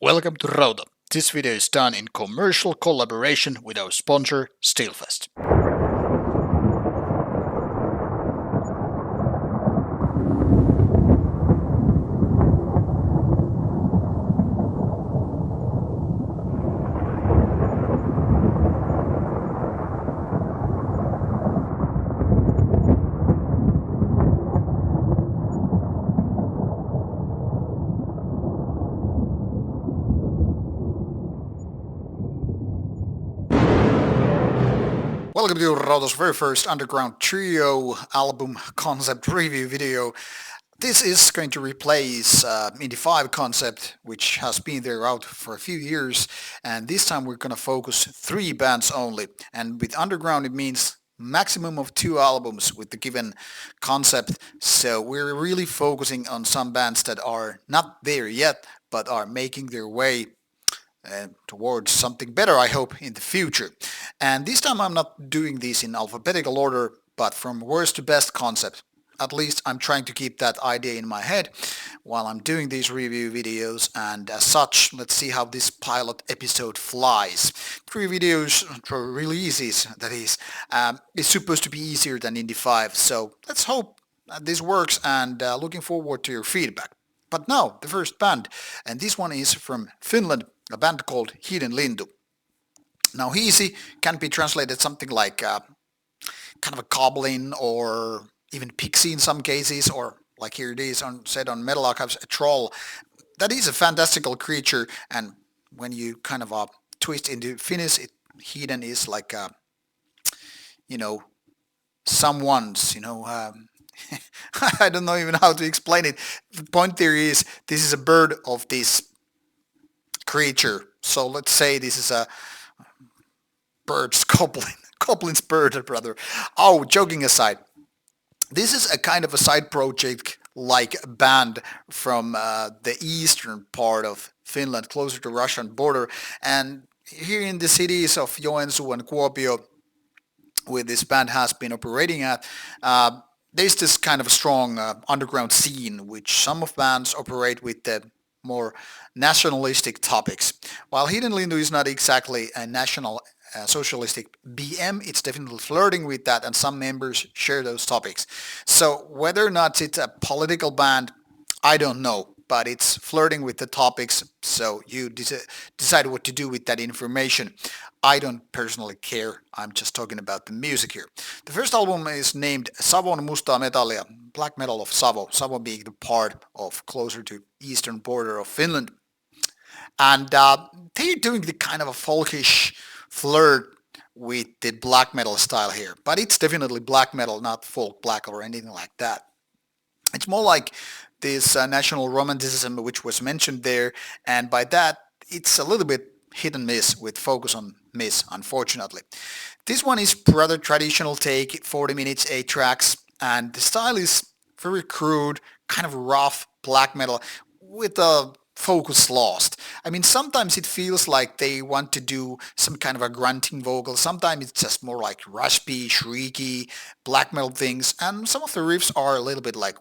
Welcome to Rauta. This video is done in commercial collaboration with our sponsor, Steelfest. Welcome to Rauta's very first underground trio album concept review video. This is going to replace Indie 5 concept, which has been there out for a few years, and this time we're going to focus 3 bands only. And with underground it means maximum of 2 albums with the given concept, so we're really focusing on some bands that are not there yet, but are making their way towards something better, I hope, in the future. And this time I'm not doing these in alphabetical order, but from worst to best concept. At least I'm trying to keep that idea in my head while I'm doing these review videos, and as such, let's see how this pilot episode flies. 3 videos for releases, that is, it's supposed to be easier than Indie 5, so let's hope that this works, and looking forward to your feedback. But now, the first band, and this one is from Finland, a band called Hiidenlintu. Now, Hiisi can be translated something like kind of a goblin or even pixie in some cases, or like here it is said on Metal Archives, a troll. That is a fantastical creature, and when you kind of twist into Finnish, Hiiden is like, someone's, I don't know even how to explain it. The point there is, this is a bird of this creature. So let's say this is a bird's goblin's bird, brother. Oh, joking aside, this is a kind of a side project like band from the eastern part of Finland, closer to Russian border, and here in the cities of Joensuu and Kuopio, where this band has been operating at, there's this kind of a strong underground scene, which some of bands operate with the more nationalistic topics. While Hiidenlintu is not exactly a national socialistic BM, it's definitely flirting with that, and some members share those topics. So whether or not it's a political band, I don't know, but it's flirting with the topics, so you decide what to do with that information. I don't personally care, I'm just talking about the music here. The first album is named Savon, mustaa, metallia, black metal of Savo, Savo being the part of closer to eastern border of Finland. And they're doing the kind of a folkish flirt with the black metal style here, but it's definitely black metal, not folk black or anything like that. It's more like this national romanticism which was mentioned there, and by that it's a little bit hit and miss, with focus on miss, unfortunately. This one is rather traditional take, 40 minutes, 8 tracks, and the style is very crude, kind of rough black metal with a focus lost. I mean, sometimes it feels like they want to do some kind of a grunting vocal, sometimes it's just more like raspy, shrieky, black metal things, and some of the riffs are a little bit like,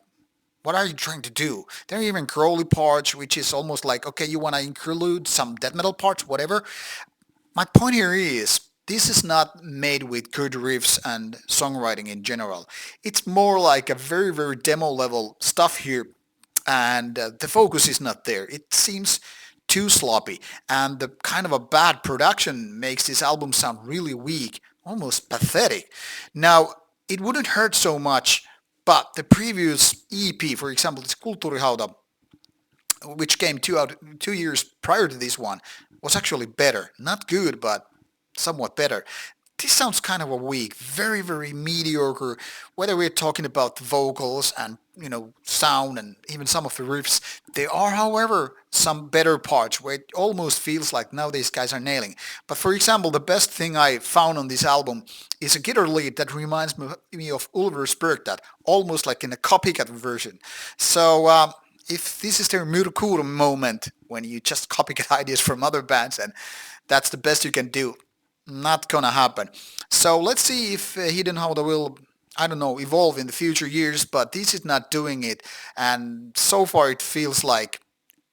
what are you trying to do? There are even growly parts, which is almost like, okay, you want to include some death metal parts, whatever. My point here is, this is not made with good riffs and songwriting in general. It's more like a very, very demo level stuff here, and the focus is not there. It seems too sloppy, and the kind of a bad production makes this album sound really weak, almost pathetic. Now, it wouldn't hurt so much, but the previous EP, for example, this Kulttuurihauta, which came 2 years prior to this one, was actually better. Not good, but somewhat better. This sounds kind of a weak, very, very mediocre, whether we're talking about the vocals and, sound and even some of the riffs. There are, however, some better parts where it almost feels like now these guys are nailing. But for example, the best thing I found on this album is a guitar lead that reminds me of Ulver's Bergdat, almost like in a copycat version. So if this is their Murkuru moment, when you just copycat ideas from other bands and that's the best you can do, not gonna happen. So let's see if Hiidenlintu will, I don't know, evolve in the future years, but this is not doing it, and so far it feels like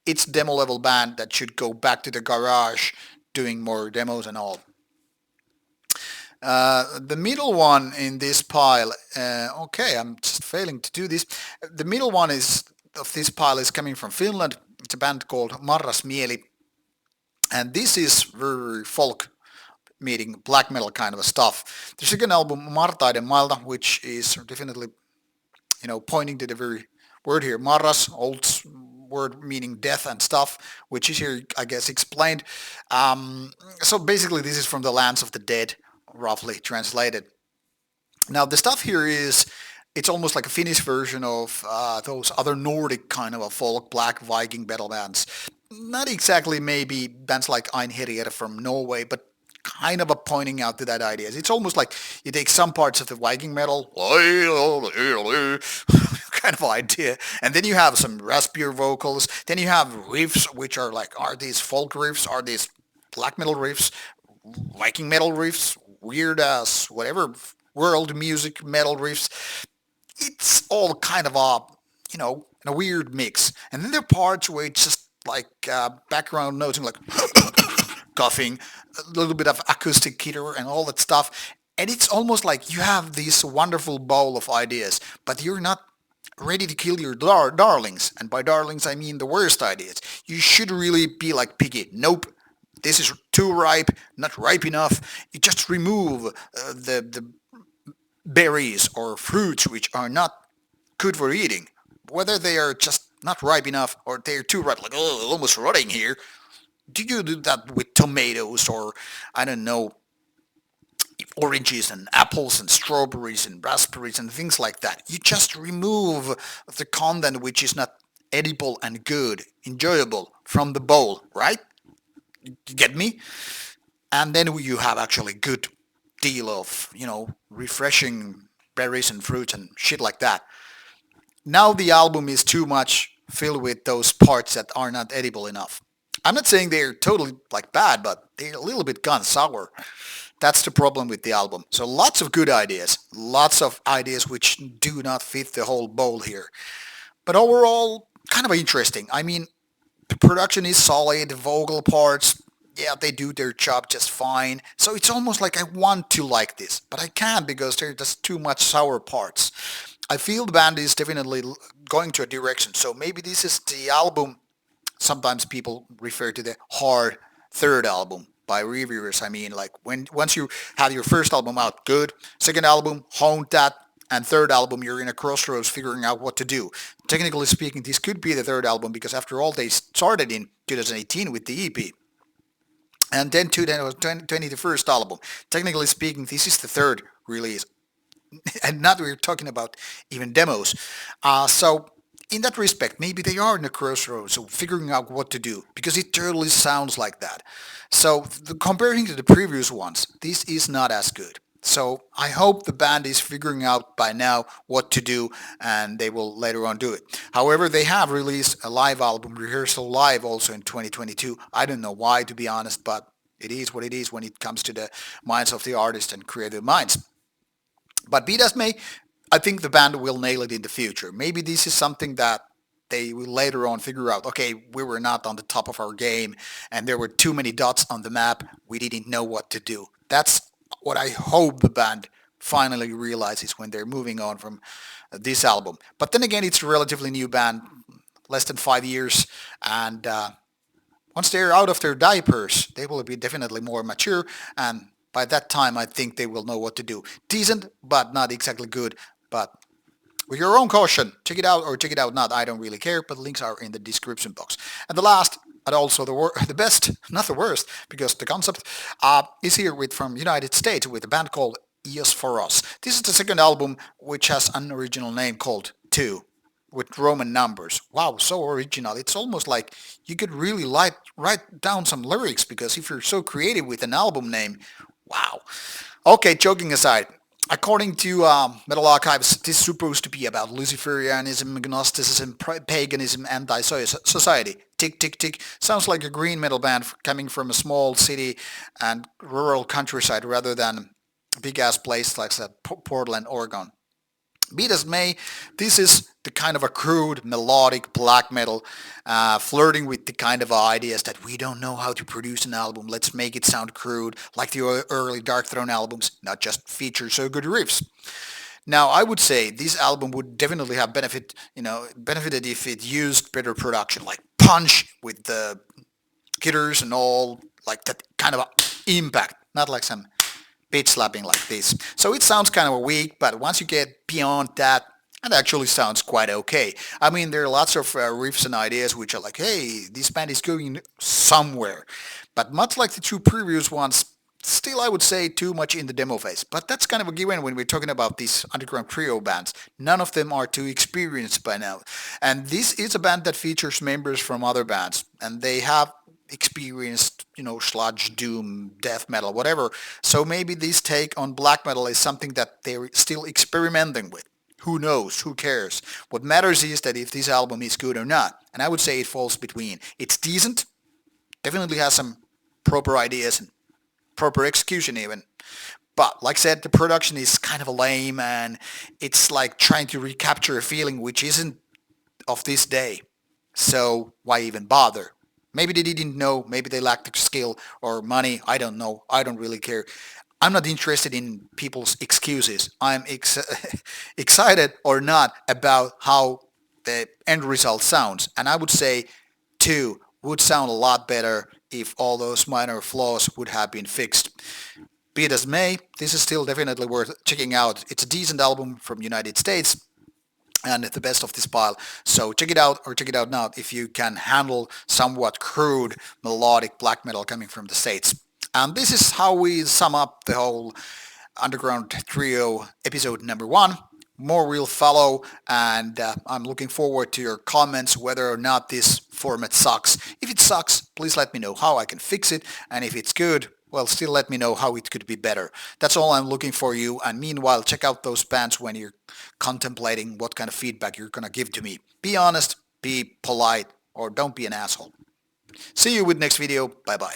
it's demo level band that should go back to the garage doing more demos and all. The middle one in this pile, okay, I'm just failing to do this. The middle one is of this pile is coming from Finland. It's a band called Marrasmieli, and this is very folk meeting black metal kind of stuff. The second album, Martaiden mailta, which is definitely pointing to the very word here, Marras, old word meaning death and stuff, which is here, I guess, explained. So basically, this is from the lands of the dead, roughly translated. Now, the stuff here is, it's almost like a Finnish version of those other Nordic kind of a folk black Viking metal bands. Not exactly maybe bands like Einherjar from Norway, but kind of a pointing out to that idea. It's almost like you take some parts of the Viking metal, kind of idea, and then you have some raspier vocals, then you have riffs, which are like, are these folk riffs, are these black metal riffs, Viking metal riffs, weird ass, whatever, world music metal riffs. It's all kind of a weird mix. And then there are parts where it's just like background notes and like coughing, a little bit of acoustic guitar and all that stuff. And it's almost like you have this wonderful bowl of ideas, but you're not ready to kill your darlings. And by darlings, I mean the worst ideas. You should really be like picky. Nope, this is too ripe, not ripe enough. You just remove the berries or fruits which are not good for eating. Whether they are just not ripe enough or they're too ripe, like, oh, almost rotting here. Do you do that with tomatoes or, I don't know, oranges and apples and strawberries and raspberries and things like that? You just remove the content which is not edible and good, enjoyable from the bowl, right? You get me? And then you have actually good deal of, refreshing berries and fruits and shit like that. Now the album is too much filled with those parts that are not edible enough. I'm not saying they're totally like bad, but they're a little bit gone sour. That's the problem with the album. So lots of good ideas, lots of ideas which do not fit the whole bowl here. But overall, kind of interesting. I mean, the production is solid, the vocal parts, yeah, they do their job just fine. So it's almost like I want to like this, but I can't because there's just too much sour parts. I feel the band is definitely going to a direction. So maybe this is the album. Sometimes people refer to the hard third album by reviewers. I mean, like once you have your first album out, good. Second album, honed that. And third album, you're in a crossroads figuring out what to do. Technically speaking, this could be the third album because after all, they started in 2018 with the EP. And then 2020, the first album. Technically speaking, this is the third release. And not we're talking about even demos. So in that respect, maybe they are in a crossroads, so figuring out what to do, because it totally sounds like that. So comparing to the previous ones, this is not as good. So I hope the band is figuring out by now what to do, and they will later on do it. However, they have released a live album, Rehearsal Live, also in 2022. I don't know why, to be honest, but it is what it is when it comes to the minds of the artist and creative minds. But be it as may, I think the band will nail it in the future. Maybe this is something that they will later on figure out, okay, we were not on the top of our game and there were too many dots on the map. We didn't know what to do. That's what I hope the band finally realizes when they're moving on from this album. But then again, it's a relatively new band, less than 5 years. And once they're out of their diapers, they will be definitely more mature. And by that time, I think they will know what to do. Decent, but not exactly good. But with your own caution, check it out or check it out not. I don't really care, but links are in the description box. And the last, and also the best, not the worst, because the concept is here from United States with a band called Eosphoros. This is the second album, which has an original name called 2, with Roman numbers. Wow, so original. It's almost like you could really write down some lyrics, because if you're so creative with an album name, wow. Okay, joking aside. According to Metal Archives, this is supposed to be about Luciferianism, Gnosticism, paganism, anti-society. Tick, tick, tick. Sounds like a green metal band coming from a small city and rural countryside rather than a big-ass place like Portland, Oregon. Be it as may, this is the kind of a crude, melodic black metal, flirting with the kind of ideas that we don't know how to produce an album. Let's make it sound crude, like the early Dark Throne albums, not just feature so good riffs. Now, I would say this album would definitely have benefited if it used better production, like punch with the guitars and all, like that kind of a impact, not like some pitch slapping like this. So it sounds kind of weak, but once you get beyond that, it actually sounds quite okay. I mean, there are lots of riffs and ideas which are like, hey, this band is going somewhere. But much like the two previous ones, still I would say too much in the demo phase. But that's kind of a given when we're talking about these underground trio bands. None of them are too experienced by now. And this is a band that features members from other bands. And they have experienced, sludge, doom, death metal, whatever. So maybe this take on black metal is something that they're still experimenting with. Who knows? Who cares? What matters is that if this album is good or not. And I would say it falls between. It's decent, definitely has some proper ideas and proper execution even. But like I said, the production is kind of lame and it's like trying to recapture a feeling which isn't of this day. So why even bother? Maybe they didn't know, maybe they lacked the skill or money, I don't know, I don't really care. I'm not interested in people's excuses. I'm excited or not about how the end result sounds. And I would say, two, would sound a lot better if all those minor flaws would have been fixed. Be it as may, this is still definitely worth checking out. It's a decent album from United States and the best of this pile. So check it out or check it out now if you can handle somewhat crude melodic black metal coming from the States. And this is how we sum up the whole Underground Trio episode number 1. More will follow, and I'm looking forward to your comments whether or not this format sucks. If it sucks, please let me know how I can fix it, and if it's good, well, still let me know how it could be better. That's all I'm looking for you, and meanwhile, check out those bands when you're contemplating what kind of feedback you're going to give to me. Be honest, be polite, or don't be an asshole. See you with next video. Bye-bye.